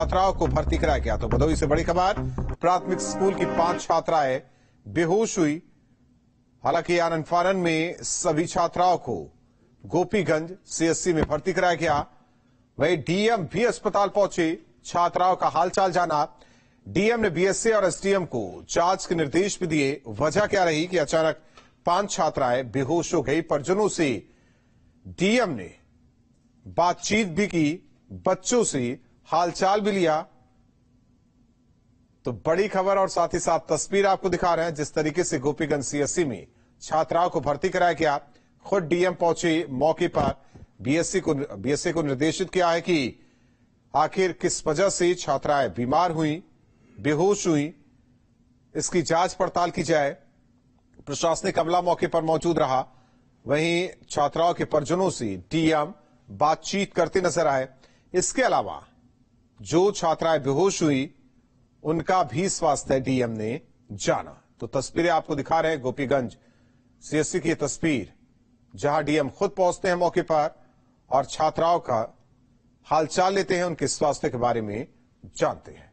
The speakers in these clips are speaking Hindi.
छात्राओं को भर्ती कराया गया। तो भदोही से बड़ी खबर, प्राथमिक स्कूल की 5 छात्राएं बेहोश हुई। हालांकि आनन फानन में सभी छात्राओं को गोपीगंज सीएससी में भर्ती कराया गया। वहीं डीएम भी अस्पताल पहुंचे, छात्राओं का हालचाल जाना। डीएम ने बीएसए और एसडीएम को जांच के निर्देश भी दिए। वजह क्या रही कि अचानक 5 छात्राएं बेहोश हो गई। परिजनों से डीएम ने बातचीत भी की, बच्चों से हालचाल भी लिया। तो बड़ी खबर और साथ ही साथ तस्वीर आपको दिखा रहे हैं जिस तरीके से गोपीगंज सीएससी में छात्राओं को भर्ती कराया गया। खुद डीएम पहुंचे मौके पर। बीएसए को निर्देशित किया है कि आखिर किस वजह से छात्राएं बीमार हुई, बेहोश हुई, इसकी जांच पड़ताल की जाए। प्रशासनिक अमला मौके पर मौजूद रहा। वहीं छात्राओं के परिजनों से डीएम बातचीत करते नजर आए। इसके अलावा जो छात्राएं बेहोश हुई उनका भी स्वास्थ्य डीएम ने जाना। तो तस्वीरें आपको दिखा रहे हैं गोपीगंज सीएससी की तस्वीर, जहां डीएम खुद पहुंचते हैं मौके पर और छात्राओं का हालचाल लेते हैं, उनके स्वास्थ्य के बारे में जानते हैं।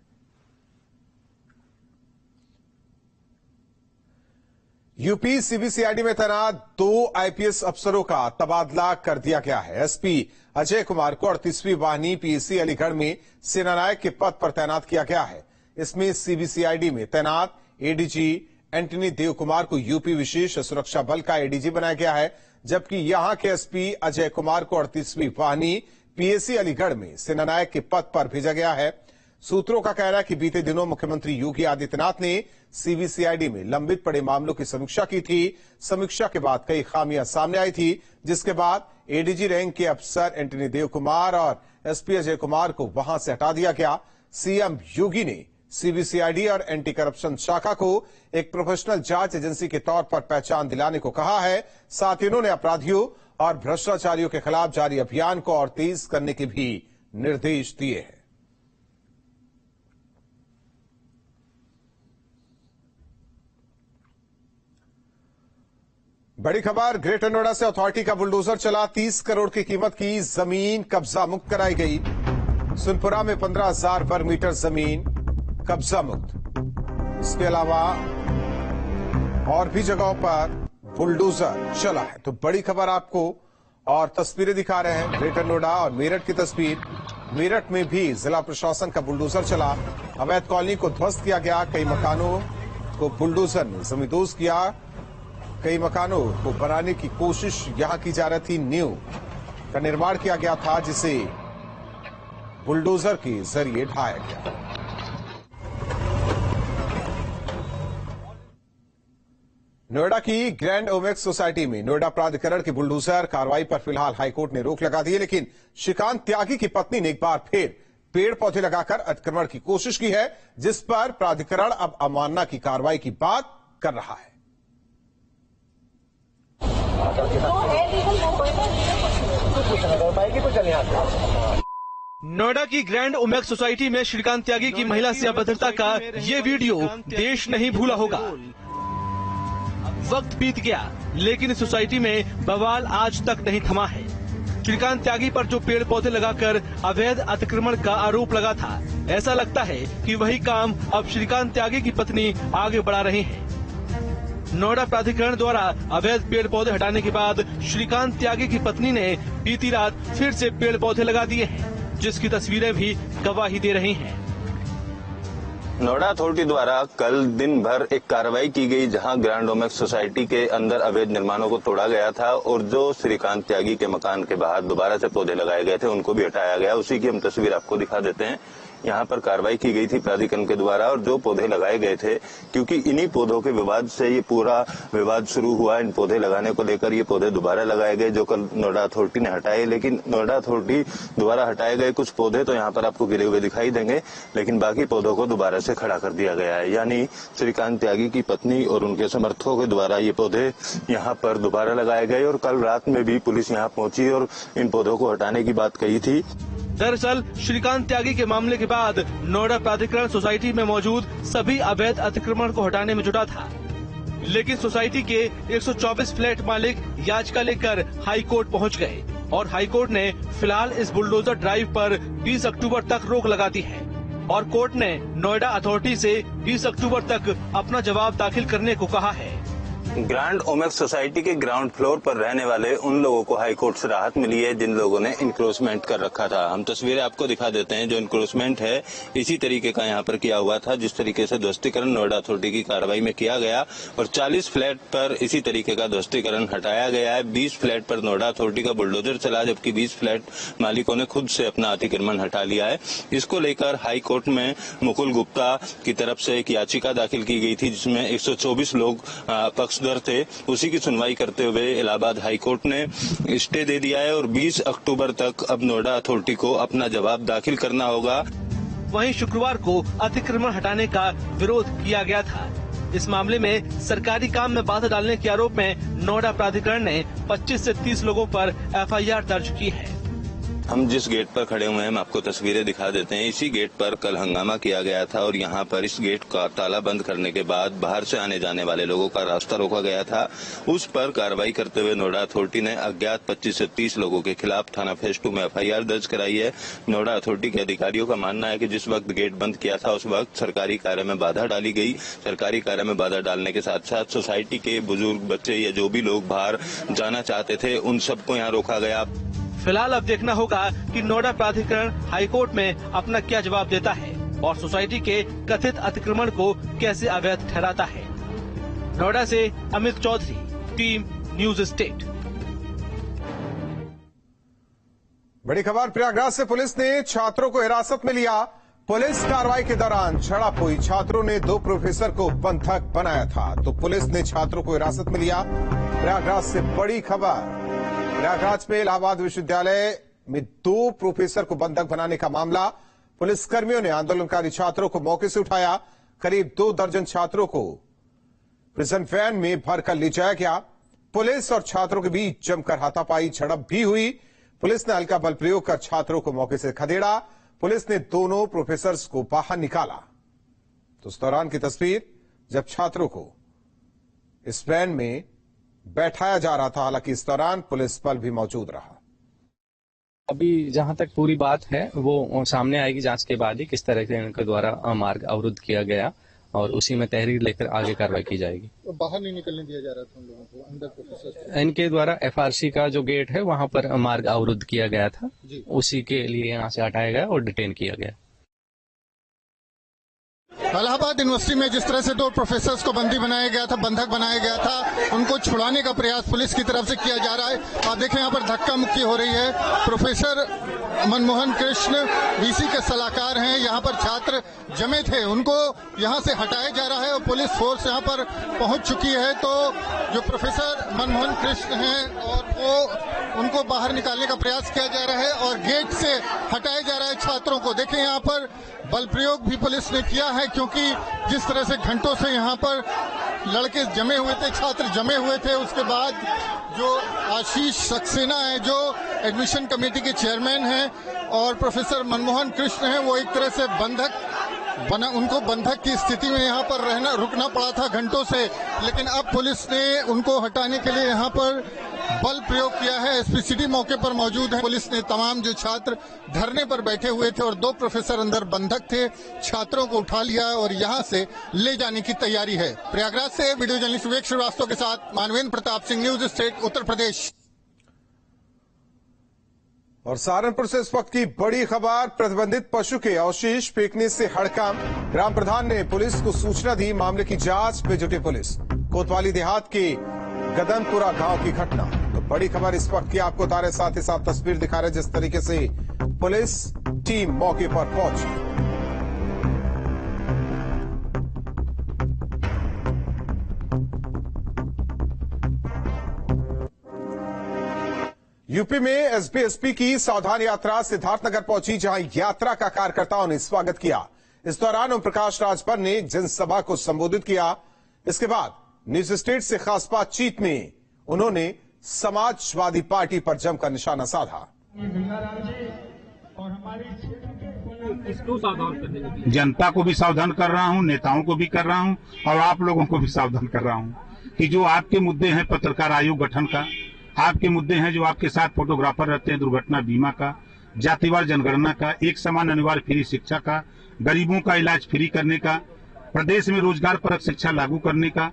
यूपी सीबीसीआईडी में तैनात 2 आईपीएस अफसरों का तबादला कर दिया गया है। एसपी अजय कुमार को 38वीं वाहिनी पीएसी अलीगढ़ में सेनानायक के पद पर तैनात किया गया है। इसमें सीबीसीआईडी में तैनात एडीजी एंटनी देव कुमार को यूपी विशेष सुरक्षा बल का एडीजी बनाया गया है, जबकि यहां के एसपी अजय कुमार को 38वीं वाहिनी पीएसी अलीगढ़ में सेनानायक के पद पर भेजा गया है। सूत्रों का कहना है कि बीते दिनों मुख्यमंत्री योगी आदित्यनाथ ने सीबीसीआईडी में लंबित पड़े मामलों की समीक्षा की थी। समीक्षा के बाद कई खामियां सामने आई थी, जिसके बाद एडीजी रैंक के अफसर एंटनी देव कुमार और एसपी अजय कुमार को वहां से हटा दिया गया। सीएम योगी ने सीबीसीआईडी और एंटी करप्शन शाखा को एक प्रोफेशनल जांच एजेंसी के तौर पर पहचान दिलाने को कहा है। साथ ही उन्होंने अपराधियों और भ्रष्टाचारियों के खिलाफ जारी अभियान को और तेज करने के भी निर्देश दिए हैं। बड़ी खबर, ग्रेटर नोएडा से अथॉरिटी का बुलडोजर चला। 30 करोड़ की कीमत की जमीन कब्जा मुक्त कराई गई। सुनपुरा में 15,000 वर्ग मीटर जमीन कब्जा मुक्त। इसके अलावा और भी जगहों पर बुलडोजर चला है। तो बड़ी खबर आपको और तस्वीरें दिखा रहे हैं, ग्रेटर नोएडा और मेरठ की तस्वीर। मेरठ में भी जिला प्रशासन का बुलडोजर चला। अवैध कॉलोनी को ध्वस्त किया गया। कई मकानों को बुलडोजर ने जमींदोज किया। कई मकानों को बनाने की कोशिश यहां की जा रही थी। न्यू का निर्माण किया गया था, जिसे बुलडोजर के जरिए ढाया गया। नोएडा की ग्रैंड ओमेक्स सोसाइटी में नोएडा प्राधिकरण की बुलडोजर कार्रवाई पर फिलहाल हाईकोर्ट ने रोक लगा दी है, लेकिन श्रीकांत त्यागी की पत्नी ने एक बार फिर पेड़ पौधे लगाकर अतिक्रमण की कोशिश की है, जिस पर प्राधिकरण अब अवमानना की कार्रवाई की बात कर रहा है। नोएडा की ग्रैंड ओमेक्स सोसाइटी में श्रीकांत त्यागी की महिला से अभद्रता का ये वीडियो देश नहीं भूला होगा। वक्त बीत गया, लेकिन इस सोसाइटी में बवाल आज तक नहीं थमा है। श्रीकांत त्यागी पर जो पेड़ पौधे लगाकर अवैध अतिक्रमण का आरोप लगा था, ऐसा लगता है कि वही काम अब श्रीकांत त्यागी की पत्नी आगे बढ़ा रही हैं। नोएडा प्राधिकरण द्वारा अवैध पेड़ पौधे हटाने के बाद श्रीकांत त्यागी की पत्नी ने बीती रात फिर से पेड़ पौधे लगा दिए हैं, जिसकी तस्वीरें भी गवाही दे रही हैं। नोएडा अथॉरिटी द्वारा कल दिन भर एक कार्रवाई की गई, जहां ग्रैंड ओमेक्स सोसाइटी के अंदर अवैध निर्माणों को तोड़ा गया था और जो श्रीकांत त्यागी के मकान के बाहर दोबारा से पौधे लगाए गए थे उनको भी हटाया गया। उसी की हम तस्वीर आपको दिखा देते हैं। यहाँ पर कार्रवाई की गई थी प्राधिकरण के द्वारा और जो पौधे लगाए गए थे, क्योंकि इन्हीं पौधों के विवाद से ये पूरा विवाद शुरू हुआ। इन पौधे लगाने को लेकर ये पौधे दोबारा लगाए गए, जो कल नोएडा अथॉरिटी ने हटाए। लेकिन नोएडा अथॉरिटी द्वारा हटाए गए कुछ पौधे तो यहाँ पर आपको गिरे हुए दिखाई देंगे, लेकिन बाकी पौधों को दोबारा से खड़ा कर दिया गया है। यानी श्रीकांत त्यागी की पत्नी और उनके समर्थकों के द्वारा ये पौधे यहाँ पर दोबारा लगाए गए और कल रात में भी पुलिस यहाँ पहुंची और इन पौधों को हटाने की बात कही थी। दरअसल श्रीकांत त्यागी के मामले के बाद नोएडा प्राधिकरण सोसाइटी में मौजूद सभी अवैध अतिक्रमण को हटाने में जुटा था, लेकिन सोसाइटी के 124 फ्लैट मालिक याचिका लेकर हाई कोर्ट पहुंच गए और हाई कोर्ट ने फिलहाल इस बुलडोजर ड्राइव पर 20 अक्टूबर तक रोक लगा दी है। और कोर्ट ने नोएडा अथॉरिटी से 20 अक्टूबर तक अपना जवाब दाखिल करने को कहा है। ग्रैंड ओमेक्स सोसाइटी के ग्राउंड फ्लोर पर रहने वाले उन लोगों को हाई कोर्ट से राहत मिली है जिन लोगों ने इंक्रोचमेंट कर रखा था। हम तस्वीरें आपको दिखा देते हैं। जो इंक्रोचमेंट है इसी तरीके का यहाँ पर किया हुआ था जिस तरीके से ध्वस्तीकरण नोएडा अथॉरिटी की कार्रवाई में किया गया और 40 फ्लैट पर इसी तरीके का ध्वस्तीकरण हटाया गया है। 20 फ्लैट पर नोएडा अथॉरिटी का बुलडोजर चला जबकि 20 फ्लैट मालिकों ने खुद से अपना अतिक्रमण हटा लिया है। इसको लेकर हाई कोर्ट में मुकुल गुप्ता की तरफ से एक याचिका दाखिल की गई थी जिसमें 124 लोग पक्षधर थे। उसी की सुनवाई करते हुए इलाहाबाद हाई कोर्ट ने स्टे दे दिया है और 20 अक्टूबर तक अब नोएडा अथॉरिटी को अपना जवाब दाखिल करना होगा। वहीं शुक्रवार को अतिक्रमण हटाने का विरोध किया गया था। इस मामले में सरकारी काम में बाधा डालने के आरोप में नोएडा प्राधिकरण ने 25 से 30 लोगों पर एफआईआर दर्ज की है। हम जिस गेट पर खड़े हुए हैं हम आपको तस्वीरें दिखा देते हैं। इसी गेट पर कल हंगामा किया गया था और यहाँ पर इस गेट का ताला बंद करने के बाद बाहर से आने जाने वाले लोगों का रास्ता रोका गया था। उस पर कार्रवाई करते हुए नोएडा अथॉरिटी ने अज्ञात 25 से 30 लोगों के खिलाफ थाना फेज 2 में एफआईआर दर्ज कराई है। नोएडा अथॉरिटी के अधिकारियों का मानना है कि जिस वक्त गेट बंद किया था उस वक्त सरकारी कार्य में बाधा डाली गई। सरकारी कार्य में बाधा डालने के साथ साथ सोसाइटी के बुजुर्ग, बच्चे या जो भी लोग बाहर जाना चाहते थे उन सबको यहाँ रोका गया। फिलहाल अब देखना होगा कि नोएडा प्राधिकरण हाईकोर्ट में अपना क्या जवाब देता है और सोसाइटी के कथित अतिक्रमण को कैसे अवैध ठहराता है। नोएडा से Amit Chaudhary, team news state. बड़ी खबर प्रयागराज से पुलिस ने छात्रों को हिरासत में लिया। पुलिस कार्रवाई के दौरान झड़प हुई। छात्रों ने 2 प्रोफेसर को बंधक बनाया था तो पुलिस ने छात्रों को हिरासत में लिया। प्रयागराज से बड़ी खबर। प्रयागराज में इलाहाबाद विश्वविद्यालय में 2 प्रोफेसर को बंधक बनाने का मामला। पुलिसकर्मियों ने आंदोलनकारी छात्रों को मौके से उठाया। करीब 2 दर्जन छात्रों को प्रिजन वैन में भरकर ले जाया गया। पुलिस और छात्रों के बीच जमकर हाथापाई झड़प भी हुई। पुलिस ने हल्का बल प्रयोग कर छात्रों को मौके से खदेड़ा। पुलिस ने दोनों प्रोफेसर्स को बाहर निकाला। तो उस दौरान की तस्वीर जब छात्रों को इस वैन में बैठाया जा रहा था। हालांकि इस दौरान पुलिस बल भी मौजूद रहा। अभी जहां तक पूरी बात है वो सामने आएगी जांच के बाद ही किस तरह से इनके द्वारा मार्ग अवरुद्ध किया गया और उसी में तहरीर लेकर आगे कार्रवाई की जाएगी। तो बाहर नहीं निकलने दिया जा रहा था उन लोगों को, अंदर प्रोफेसर इनके द्वारा एफआरसी का जो गेट है वहां पर मार्ग अवरुद्ध किया गया था, उसी के लिए यहाँ से हटाया गया और डिटेन किया गया। इलाहाबाद यूनिवर्सिटी में जिस तरह से 2 प्रोफेसर्स को बंदी बनाया गया था, बंधक बनाया गया था, उनको छुड़ाने का प्रयास पुलिस की तरफ से किया जा रहा है। आप देखें यहाँ पर धक्का मुक्की हो रही है। प्रोफेसर मनमोहन कृष्ण वीसी के सलाहकार हैं। यहाँ पर छात्र जमे थे, उनको यहाँ से हटाया जा रहा है और पुलिस फोर्स यहाँ पर पहुंच चुकी है। तो जो प्रोफेसर मनमोहन कृष्ण हैं और वो उनको बाहर निकालने का प्रयास किया जा रहा है और गेट से हटाया जा रहा है छात्रों को। देखें यहाँ पर बल प्रयोग भी पुलिस ने किया है क्योंकि जिस तरह से घंटों से यहाँ पर लड़के जमे हुए थे, छात्र जमे हुए थे। उसके बाद जो आशीष सक्सेना है जो एडमिशन कमेटी के चेयरमैन हैं और प्रोफेसर मनमोहन कृष्ण हैं, वो एक तरह से उनको बंधक की स्थिति में यहाँ पर रुकना पड़ा था घंटों से। लेकिन अब पुलिस ने उनको हटाने के लिए यहाँ पर बल प्रयोग किया है। एसपी सिटी मौके पर मौजूद है। पुलिस ने तमाम जो छात्र धरने पर बैठे हुए थे और 2 प्रोफेसर अंदर बंधक थे, छात्रों को उठा लिया और यहाँ से ले जाने की तैयारी है। प्रयागराज से वीडियो जर्नलिस्ट विवेक श्रीवास्तव के साथ मानवेंद्र प्रताप सिंह, न्यूज स्टेट, उत्तर प्रदेश। और सहारनपुर से इस वक्त की बड़ी खबर। प्रतिबंधित पशु के अवशेष फेंकने से हड़कंप। ग्राम प्रधान ने पुलिस को सूचना दी। मामले की जांच में जुटी पुलिस। कोतवाली देहात के गदनपुरा गांव की घटना। तो बड़ी खबर इस वक्त की आपको बता रहे, साथ ही साथ तस्वीर दिखा रहे जिस तरीके से पुलिस टीम मौके पर पहुंची। यूपी में एसपी की सावधान यात्रा सिद्धार्थनगर पहुंची, जहां यात्रा का कार्यकर्ताओं ने स्वागत किया। इस दौरान ओम प्रकाश राजभर ने एक जनसभा को संबोधित किया। इसके बाद न्यूज स्टेट से खास बातचीत में उन्होंने समाजवादी पार्टी पर जमकर निशाना साधा। जनता को भी सावधान कर रहा हूं, नेताओं को भी कर रहा हूं और आप लोगों को भी सावधान कर रहा हूं कि जो आपके मुद्दे हैं पत्रकार आयोग गठन का, आपके मुद्दे हैं जो आपके साथ फोटोग्राफर रहते हैं दुर्घटना बीमा का, जातिवार जनगणना का, एक समान अनिवार्य फ्री शिक्षा का, गरीबों का इलाज फ्री करने का, प्रदेश में रोजगार परक शिक्षा लागू करने का,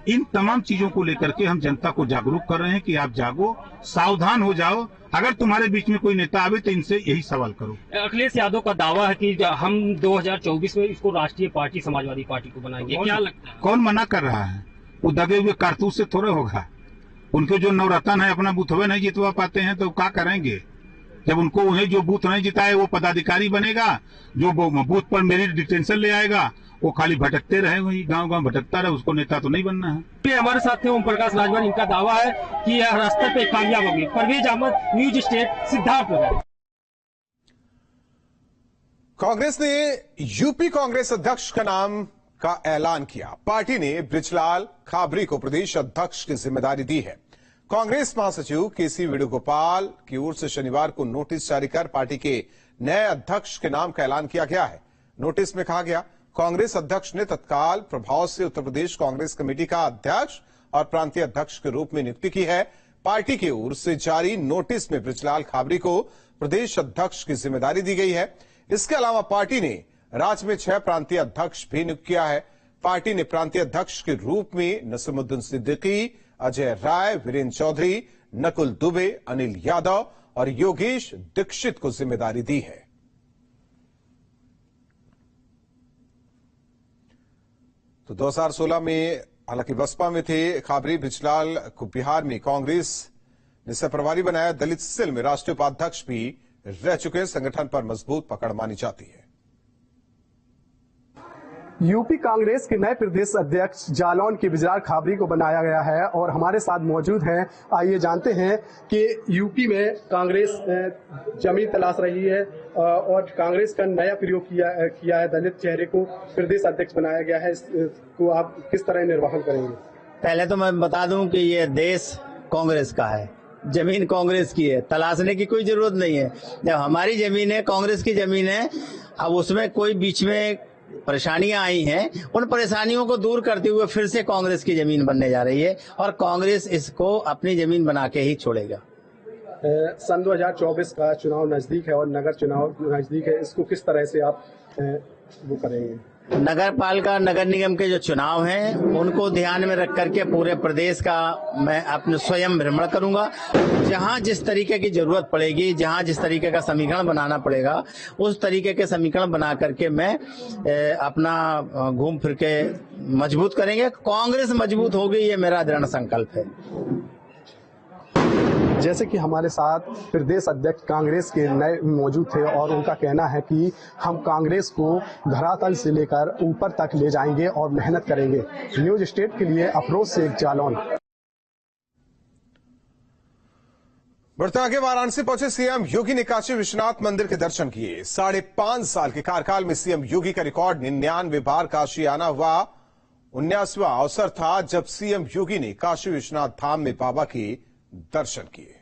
इन तमाम चीजों को लेकर के हम जनता को जागरूक कर रहे हैं कि आप जागो, सावधान हो जाओ। अगर तुम्हारे बीच में कोई नेता आवे तो इनसे यही सवाल करो। अखिलेश यादव का दावा है कि हम 2024 में इसको राष्ट्रीय पार्टी समाजवादी पार्टी को बनाएंगे, क्या लगता है? कौन मना कर रहा है? वो दगे हुए कारतूस से थोड़े होगा। उनके जो नवरत्न है अपना बूथवे नहीं जितवा पाते हैं तो क्या करेंगे? जब उनको उन्हें जो बूथ नहीं जिताए वो पदाधिकारी बनेगा, जो बूथ पर मेरिट डिटेंशन ले आएगा वो खाली भटकते रहे, वही गांव गांव भटकता रहे, उसको नेता तो नहीं बनना है। हमारे साथ थे ओम प्रकाश राजभर, इनका दावा है कि यह रास्ते पे कामयाब होगी। Parvez Ahmad, news state, Siddharthnagar. कांग्रेस ने यूपी कांग्रेस अध्यक्ष का नाम का ऐलान किया। पार्टी ने बृजलाल खाबरी को प्रदेश अध्यक्ष की जिम्मेदारी दी है। कांग्रेस महासचिव केसी वेणुगोपाल की ओर से शनिवार को नोटिस जारी कर पार्टी के नए अध्यक्ष के नाम का ऐलान किया गया है। नोटिस में कहा गया, कांग्रेस अध्यक्ष ने तत्काल प्रभाव से उत्तर प्रदेश कांग्रेस कमेटी का अध्यक्ष और प्रांतीय अध्यक्ष के रूप में नियुक्ति की है। पार्टी की ओर से जारी नोटिस में बृजलाल खाबरी को प्रदेश अध्यक्ष की जिम्मेदारी दी गई है। इसके अलावा पार्टी ने राज्य में 6 प्रांतीय अध्यक्ष भी नियुक्त किया है। पार्टी ने प्रांतीय अध्यक्ष के रूप में नसीमुद्दीन सिद्दीकी, अजय राय, वीरेंद्र चौधरी, नकुल दुबे, अनिल यादव और योगेश दीक्षित को जिम्मेदारी दी है। तो 2016 में हालांकि बसपा में थे खाबरी। बृजलाल को बिहार में कांग्रेस ने सह प्रभारी बनाया। दलित सेल में राष्ट्रीय उपाध्यक्ष भी रह चुके हैं। संगठन पर मजबूत पकड़ मानी जाती है। यूपी कांग्रेस के नए प्रदेश अध्यक्ष जालौन के बृजलाल खाबरी को बनाया गया है और हमारे साथ मौजूद हैं। आइए जानते हैं कि यूपी में कांग्रेस जमीन तलाश रही है और कांग्रेस का नया प्रयोग किया है। दलित चेहरे को प्रदेश अध्यक्ष बनाया गया है, इसको आप किस तरह निर्वहन करेंगे? पहले तो मैं बता दूं कि ये देश कांग्रेस का है, जमीन कांग्रेस की है, तलाशने की कोई जरूरत नहीं है। जब हमारी जमीन है, कांग्रेस की जमीन है, अब उसमें कोई बीच में परेशानियां आई हैं, उन परेशानियों को दूर करते हुए फिर से कांग्रेस की जमीन बनने जा रही है और कांग्रेस इसको अपनी जमीन बना के ही छोड़ेगा। सन 2024 का चुनाव नजदीक है और नगर चुनाव नजदीक है, इसको किस तरह से आप वो करेंगे? नगर पालिका, नगर निगम के जो चुनाव हैं उनको ध्यान में रख करके पूरे प्रदेश का मैं अपने स्वयं भ्रमण करूंगा। जहां जिस तरीके की जरूरत पड़ेगी, जहां जिस तरीके का समीकरण बनाना पड़ेगा, उस तरीके के समीकरण बना करके मैं अपना घूम फिर के मजबूत करेंगे। कांग्रेस मजबूत होगी, ये मेरा दृढ़ संकल्प है। जैसे कि हमारे साथ प्रदेश अध्यक्ष कांग्रेस के नए मौजूद थे और उनका कहना है कि हम कांग्रेस को धरातल से लेकर ऊपर तक ले जाएंगे और मेहनत करेंगे। न्यूज स्टेट के लिए अफरोज शेख, जालौन। बढ़ते आगे, वाराणसी पहुंचे सीएम योगी ने काशी विश्वनाथ मंदिर के दर्शन किए। 5.5 साल के कार्यकाल में सीएम योगी का रिकॉर्ड 99 बार काशी आना हुआ। 19वां अवसर था जब सीएम योगी ने काशी विश्वनाथ धाम में बाबा के दर्शन किए।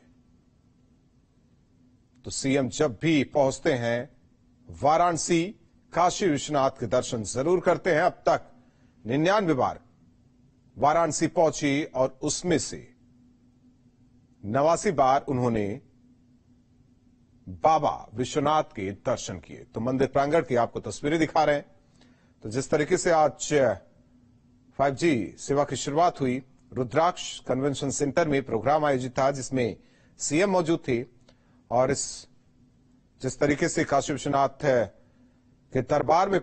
तो सीएम जब भी पहुंचते हैं वाराणसी, काशी विश्वनाथ के दर्शन जरूर करते हैं। अब तक 99 बार वाराणसी पहुंची और उसमें से 89 बार उन्होंने बाबा विश्वनाथ के दर्शन किए। तो मंदिर प्रांगण की आपको तस्वीरें दिखा रहे हैं। तो जिस तरीके से आज 5G सेवा की शुरुआत हुई, रुद्राक्ष कन्वेंशन सेंटर में प्रोग्राम आयोजित था जिसमें सीएम मौजूद थे और जिस तरीके से काशी विश्वनाथ के दरबार में